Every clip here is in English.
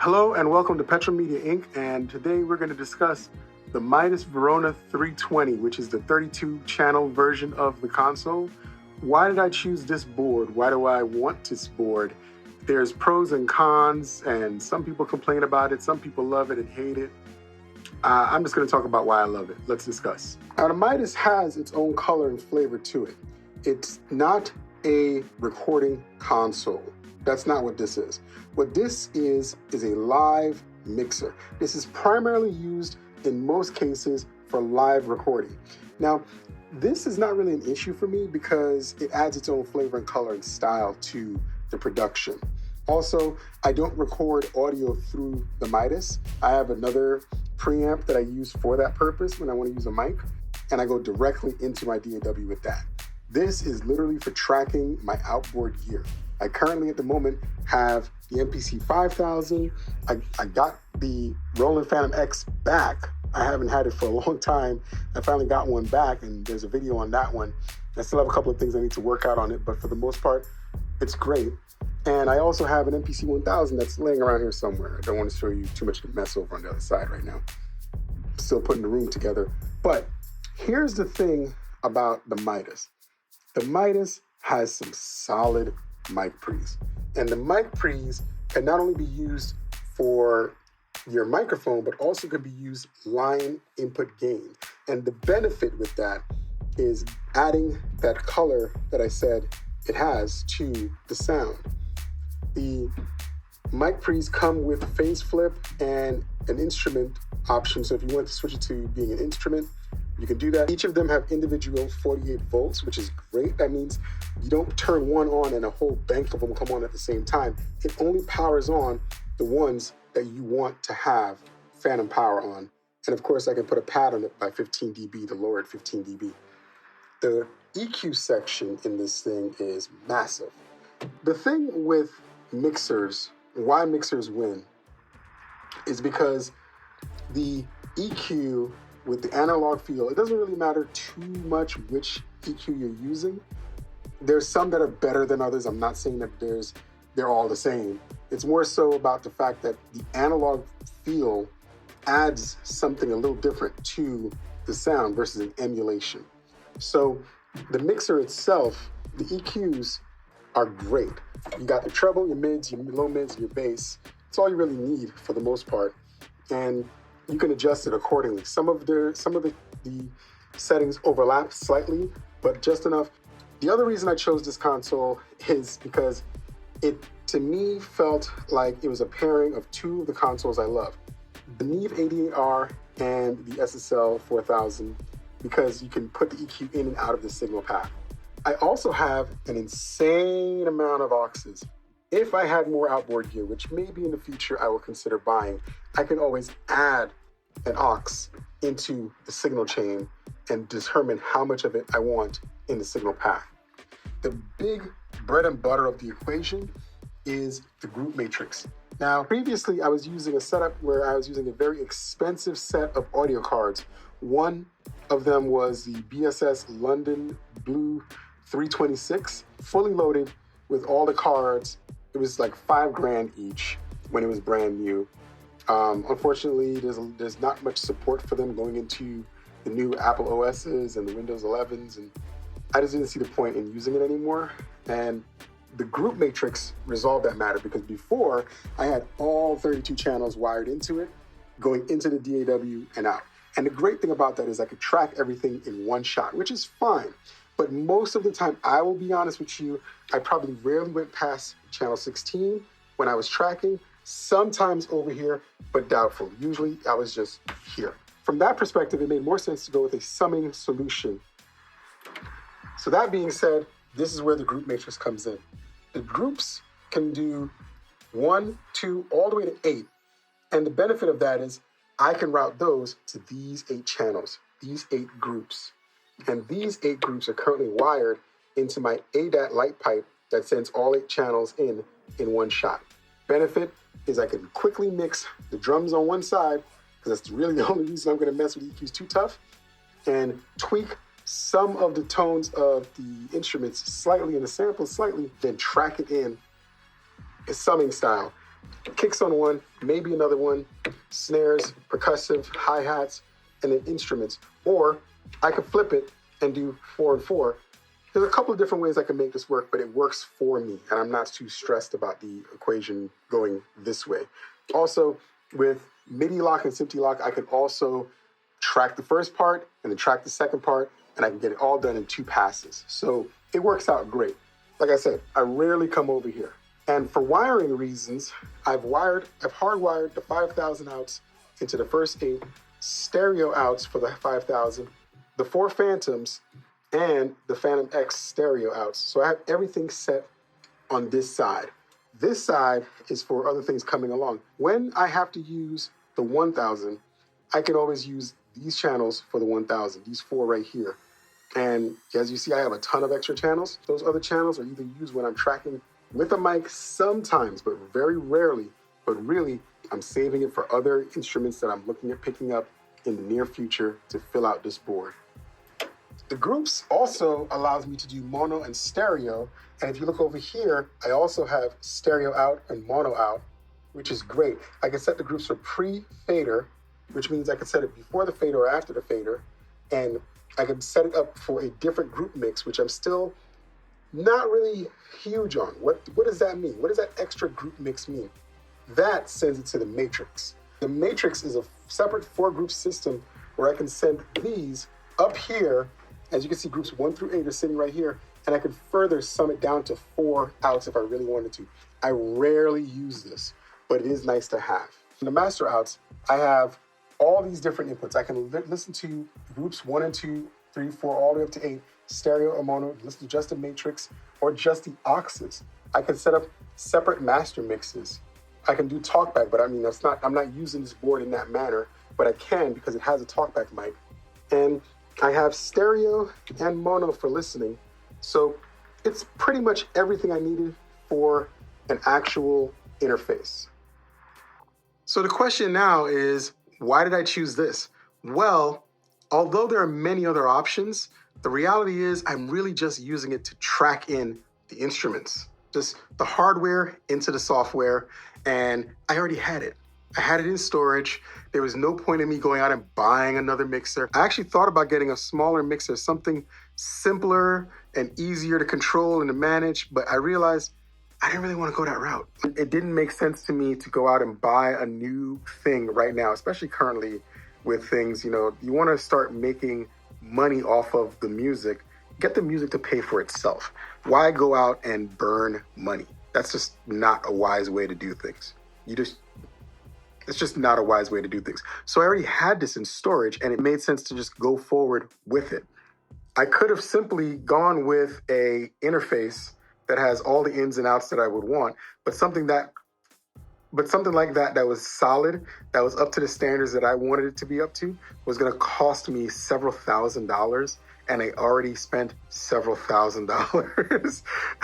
Hello and welcome to Petrol Media Inc. And today we're going to discuss the Midas Verona 320, which is the 32-channel version of the console. Why did I choose this board? Why do I want this board? There's pros and cons, and some people complain about it, some people love it and hate it. I'm just going to talk about why I love it. Let's discuss. Now, the Midas has its own color and flavor to it. It's not a recording console. That's not what this is. What this is a live mixer. This is primarily used in most cases for live recording. Now, this is not really an issue for me because it adds its own flavor and color and style to the production. Also, I don't record audio through the Midas. I have another preamp that I use for that purpose when I want to use a mic, and I go directly into my DAW with that. This is literally for tracking my outboard gear. I currently at the moment have the MPC 5000. I got the Roland Phantom X back. I haven't had it for a long time. I finally got one back, and there's a video on that one. I still have a couple of things I need to work out on it, but for the most part, it's great. And I also have an MPC 1000 that's laying around here somewhere. I don't want to show you too much of the mess over on the other side right now. I'm still putting the room together. But here's the thing about the Midas. The Midas has some solid mic pre's. And the mic pre's can not only be used for your microphone, but also can be used line input gain. And the benefit with that is adding that color that I said it has to the sound. The mic pre's come with phase flip and an instrument option. So if you want to switch it to being an instrument, you can do that. Each of them have individual 48 volts, which is great. That means you don't turn one on and a whole bank of them come on at the same time. It only powers on the ones that you want to have phantom power on. And of course, I can put a pad on it by 15 dB to lower it 15 dB. The EQ section in this thing is massive. The thing with mixers, why mixers win, is because the EQ with the analog feel, it doesn't really matter too much which EQ you're using. There's some that are better than others. I'm not saying that they're all the same. It's more so about the fact that the analog feel adds something a little different to the sound versus an emulation. So the mixer itself, the EQs are great. You got your treble, your mids, your low mids, your bass. It's all you really need for the most part. And you can adjust it accordingly. Some of the settings overlap slightly, but just enough. The other reason I chose this console is because it, to me, felt like it was a pairing of two of the consoles I love. The Neve 88R and the SSL 4000, because you can put the EQ in and out of the signal path. I also have an insane amount of auxes. If I had more outboard gear, which maybe in the future I will consider buying, I can always add an aux into the signal chain and determine how much of it I want in the signal path. The big bread and butter of the equation is the group matrix. Now, previously I was using a setup where I was using a very expensive set of audio cards. One of them was the BSS London Blue 326, fully loaded with all the cards. It was like $5,000 each when it was brand new. Unfortunately, there's not much support for them going into the new Apple OSs and the Windows 11s, and I just didn't see the point in using it anymore. And the group matrix resolved that matter because before I had all 32 channels wired into it, going into the DAW and out. And the great thing about that is I could track everything in one shot, which is fine. But most of the time, I will be honest with you, I probably rarely went past channel 16 when I was tracking, sometimes over here, but doubtful. Usually I was just here. From that perspective, it made more sense to go with a summing solution. So that being said, this is where the group matrix comes in. The groups can do 1, 2, all the way to 8. And the benefit of that is I can route those to these 8 channels, these 8 groups. And these 8 groups are currently wired into my ADAT light pipe that sends all 8 channels in one shot. Benefit is I can quickly mix the drums on one side, because that's really the only reason I'm going to mess with EQs too tough, and tweak some of the tones of the instruments slightly and the samples slightly, then track it in a summing style. Kicks on one, maybe another one, snares, percussive, hi-hats, and then instruments. Or I could flip it and do 4 and 4. There's a couple of different ways I can make this work, but it works for me, and I'm not too stressed about the equation going this way. Also, with MIDI lock and SMPTE lock, I can also track the first part and then track the second part, and I can get it all done in 2 passes. So it works out great. Like I said, I rarely come over here. And for wiring reasons, I've hardwired the 5,000 outs into the first 8, stereo outs for the 5,000, the 4 Phantoms, and the Phantom X stereo outs. So I have everything set on this side. This side is for other things coming along. When I have to use the 1,000, I can always use these channels for the 1,000, these 4 right here. And as you see, I have a ton of extra channels. Those other channels are either used when I'm tracking with a mic sometimes, but very rarely. But really, I'm saving it for other instruments that I'm looking at picking up in the near future to fill out this board. The groups also allows me to do mono and stereo. And if you look over here, I also have stereo out and mono out, which is great. I can set the groups for pre-fader, which means I can set it before the fader or after the fader. And I can set it up for a different group mix, which I'm still not really huge on. What does that mean? What does that extra group mix mean? That sends it to the matrix. The matrix is a separate 4-group system where I can send these up here. As you can see, groups 1 through 8 are sitting right here, and I can further sum it down to 4 outs if I really wanted to. I rarely use this, but it is nice to have. In the master outs, I have all these different inputs. I can listen to groups 1 and 2, 3, 4, all the way up to 8, stereo or mono, listen to just the matrix or just the auxes. I can set up separate master mixes. I can do talkback, but I mean, I'm not using this board in that manner, but I can because it has a talkback mic. And I have stereo and mono for listening. So it's pretty much everything I needed for an actual interface. So the question now is, why did I choose this? Well, although there are many other options, the reality is I'm really just using it to track in the instruments, just the hardware into the software, and I already had it. I had it in storage. There was no point in me going out and buying another mixer. I actually thought about getting a smaller mixer, something simpler and easier to control and to manage, but I realized I didn't really want to go that route. It didn't make sense to me to go out and buy a new thing right now, especially currently with things, you want to start making money off of the music, get the music to pay for itself. Why go out and burn money? That's just not a wise way to do things. It's just not a wise way to do things. So I already had this in storage, and it made sense to just go forward with it. I could have simply gone with a interface that has all the ins and outs that I would want, but something like that was solid, that was up to the standards that I wanted it to be up to, was going to cost me several $1,000s, and I already spent several $1,000s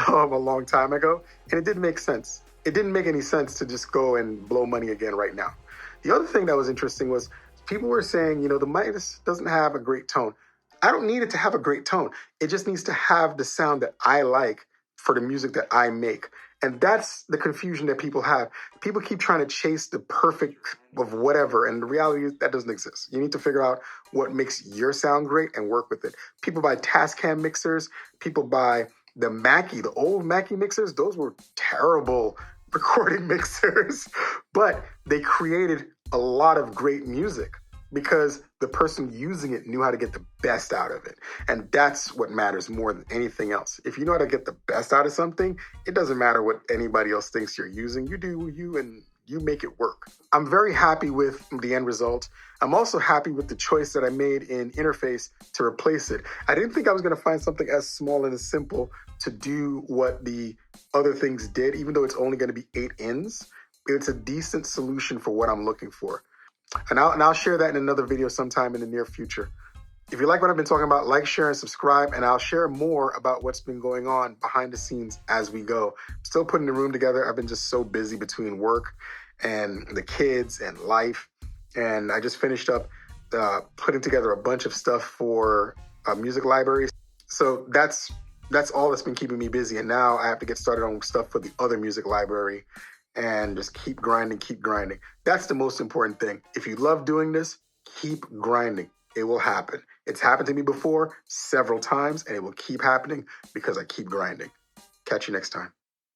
a long time ago, and it didn't make sense. It didn't make any sense to just go and blow money again right now. The other thing that was interesting was people were saying, the Midas doesn't have a great tone. I don't need it to have a great tone. It just needs to have the sound that I like for the music that I make. And that's the confusion that people have. People keep trying to chase the perfect of whatever, and the reality is that doesn't exist. You need to figure out what makes your sound great and work with it. People buy Tascam mixers. People buy the old Mackie mixers. Those were terrible recording mixers, but they created a lot of great music because the person using it knew how to get the best out of it. And that's what matters more than anything else. If you know how to get the best out of something, it doesn't matter what anybody else thinks you're using. You do you, and you make it work. I'm very happy with the end result. I'm also happy with the choice that I made in interface to replace it. I didn't think I was going to find something as small and as simple to do what the other things did, even though it's only going to be 8 ins. It's a decent solution for what I'm looking for. And I'll share that in another video sometime in the near future. If you like what I've been talking about, like, share, and subscribe, and I'll share more about what's been going on behind the scenes as we go. Still putting the room together. I've been just so busy between work and the kids and life. And I just finished up putting together a bunch of stuff for music libraries. So that's all that's been keeping me busy. And now I have to get started on stuff for the other music library. and just keep grinding, keep grinding. That's the most important thing. If you love doing this, keep grinding. It will happen. It's happened to me before several times, and it will keep happening because I keep grinding. Catch you next time.